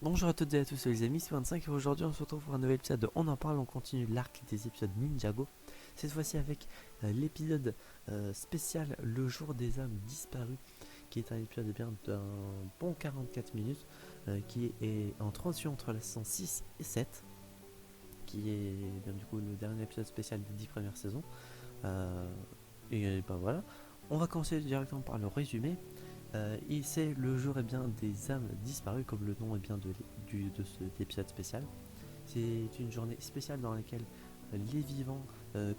Bonjour à toutes et à tous, les amis, c'est 25 et aujourd'hui on se retrouve pour un nouvel épisode de On en parle, on continue l'arc des épisodes Ninjago. Cette fois-ci avec l'épisode spécial Le jour des âmes disparues, qui est un épisode d'un bon 44 minutes, qui est en transition entre la saison 6 et 7, qui est bien du coup le dernier épisode spécial des 10 premières saisons. Et ben voilà, on va commencer directement par le résumé. Et c'est le jour des âmes disparues, comme le nom est bien de cet épisode spécial. C'est une journée spéciale dans laquelle les vivants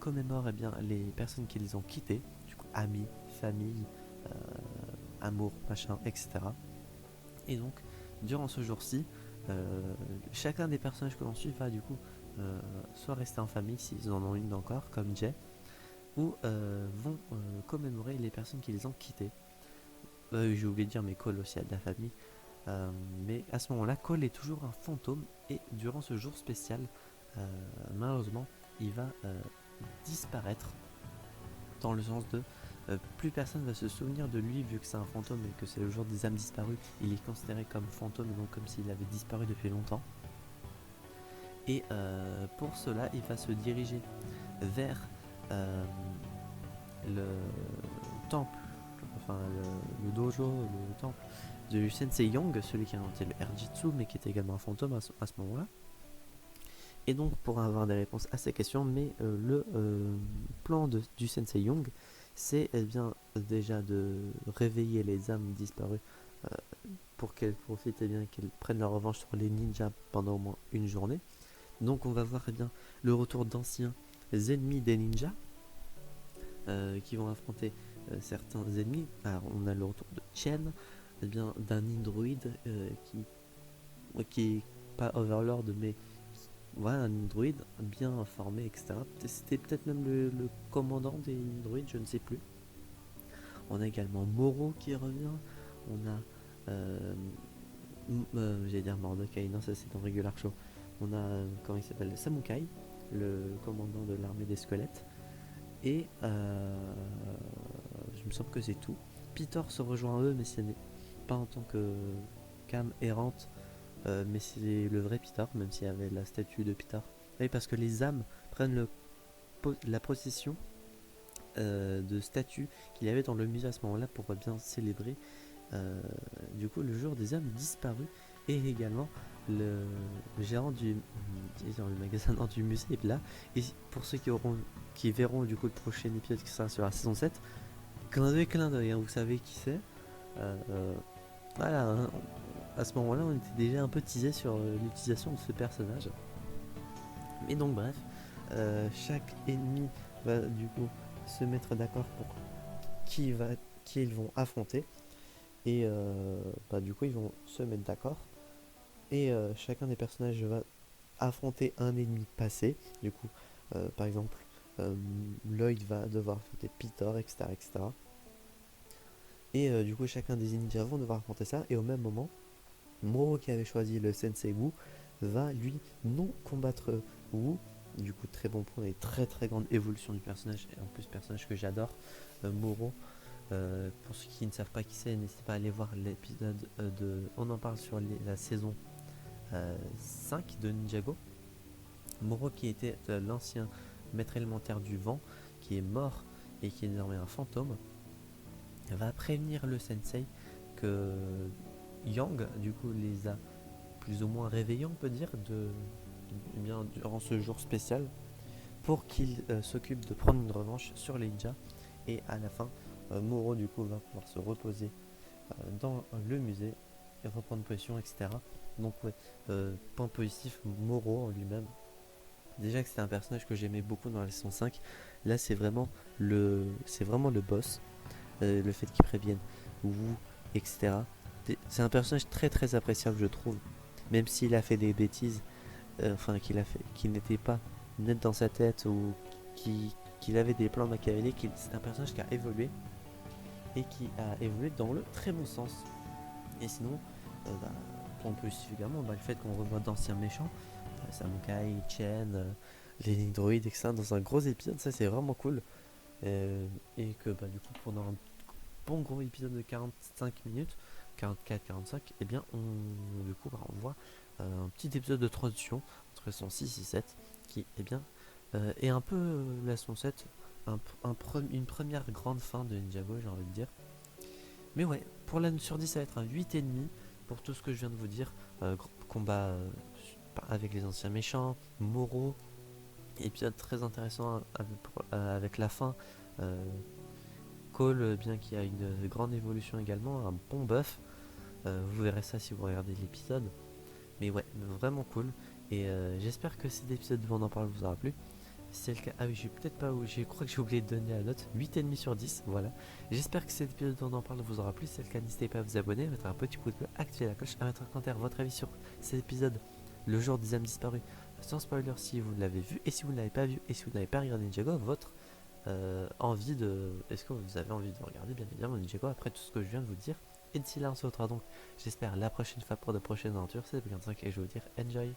commémorent les personnes qui les ont quittés, du coup amis, famille, euh, amour, machin, etc. Et donc, durant ce jour-ci, chacun des personnages que l'on suit va du coup soit rester en famille s'ils en ont une encore, comme Jay, ou vont commémorer les personnes qui les ont quittés. J'ai oublié de dire, mais Cole aussi a de la famille. Mais à ce moment-là, Cole est toujours un fantôme et durant ce jour spécial, malheureusement, il va disparaître dans le sens de plus personne va se souvenir de lui vu que c'est un fantôme et que c'est le jour des âmes disparues. Il est considéré comme fantôme, donc comme s'il avait disparu depuis longtemps. Et pour cela, il va se diriger vers le temple, enfin le dojo, le temple de Sensei Young, celui qui a inventé le Erjitsu, mais qui était également un fantôme à ce moment-là. Et donc, pour avoir des réponses à ces questions, mais le plan du Sensei Young, c'est bien déjà de réveiller les âmes disparues pour qu'elles profitent et bien qu'elles prennent leur revanche sur les ninjas pendant au moins une journée. Donc, on va voir bien le retour d'anciens ennemis des ninjas qui vont affronter certains ennemis. Alors, on a le retour de Chen, bien d'un android qui est pas Overlord, mais voilà, un android bien formé, etc. C'était peut-être même le commandant des androids, je ne sais plus. On a également Moro qui revient. On a j'allais dire Mordecai, non, ça c'est dans Regular Show. On a comment il s'appelle, Samukai, le commandant de l'armée des squelettes. Et je me semble que c'est tout. Peter se rejoint à eux, mais ce n'est pas en tant que cam errante, mais c'est le vrai Peter, même s'il y avait la statue de Peter. Oui, parce que les âmes prennent la possession de statues qu'il y avait dans le musée à ce moment-là pour bien célébrer du coup le jour des âmes disparus. Et également le gérant le magasin du musée est là. Et pour ceux qui verront du coup le prochain épisode qui sera sur la saison 7, clin d'œil, hein, vous savez qui c'est. Voilà, hein, à ce moment-là, on était déjà un peu teasé sur l'utilisation de ce personnage. Mais donc, bref, chaque ennemi va du coup se mettre d'accord pour qui ils vont affronter. Et du coup, ils vont se mettre d'accord. Et chacun des personnages va affronter un ennemi passé. Du coup, par exemple, Lloyd va devoir affronter Peter, etc. etc. Et du coup, chacun des ninjas vont devoir affronter ça. Et au même moment, Moro, qui avait choisi le Sensei Wu, va lui non combattre Wu. Du coup, très bon point et très très grande évolution du personnage. Et en plus, personnage que j'adore, Moro. Pour ceux qui ne savent pas qui c'est, n'hésitez pas à aller voir l'épisode de On en parle sur la saison 5 de Ninjago. Moro, qui était l'ancien maître élémentaire du vent, qui est mort et qui est désormais un fantôme, va prévenir le sensei que Yang, du coup, les a plus ou moins réveillés, on peut dire, bien, durant ce jour spécial, pour qu'il s'occupe de prendre une revanche sur les ninjas. Et à la fin, Moro, du coup, va pouvoir se reposer dans le musée et reprendre position, etc. Donc, ouais, point positif, Moro en lui-même. Déjà que c'était un personnage que j'aimais beaucoup dans la saison 5. Là, c'est vraiment le boss. Le fait qu'il prévienne Wu, etc. C'est un personnage très très appréciable, je trouve. Même s'il a fait des bêtises, qu'il n'était pas net dans sa tête ou qu'il avait des plans machiavéliques, c'est un personnage qui a évolué et qui a évolué dans le très bon sens. Et sinon, point positif également, le fait qu'on revoit d'anciens méchants, Samukai, Chen, les Nidroids, etc. dans un gros épisode, ça c'est vraiment cool. Et que du coup, pendant un bon gros épisode de 45 minutes, 44-45, et bien on voit un petit épisode de transition entre son 6 et 7 qui est un peu la son 7, une première grande fin de Ninjago, j'ai envie de dire. Mais ouais, pour la note sur 10, ça va être un 8,5 pour tout ce que je viens de vous dire. Combat avec les anciens méchants, moraux, épisode très intéressant avec la fin. Euh, Cole, bien qu'il y a une grande évolution également, un bon buff. Vous verrez ça si vous regardez l'épisode. Mais ouais, vraiment cool. Et j'espère que cet épisode de On en parle vous aura plu. Si c'est le cas, ah oui, j'ai peut-être pas, je crois que j'ai oublié de donner la note, 8,5 sur 10, voilà. J'espère que cet épisode dont on en parle vous aura plu. Si c'est le cas, n'hésitez pas à vous abonner, à mettre un petit pouce bleu, activer la cloche, à mettre un commentaire votre avis sur cet épisode, le jour des âmes disparues, sans spoiler si vous l'avez vu, et si vous ne l'avez pas vu, et si vous n'avez pas regardé Ninjago, votre envie de... Est-ce que vous avez envie de regarder, bien évidemment, Ninjago, après tout ce que je viens de vous dire. Et d'ici là, on se retrouvera donc, j'espère, la prochaine fois pour de prochaines aventures. C'est le 55 et je vais vous dire enjoy.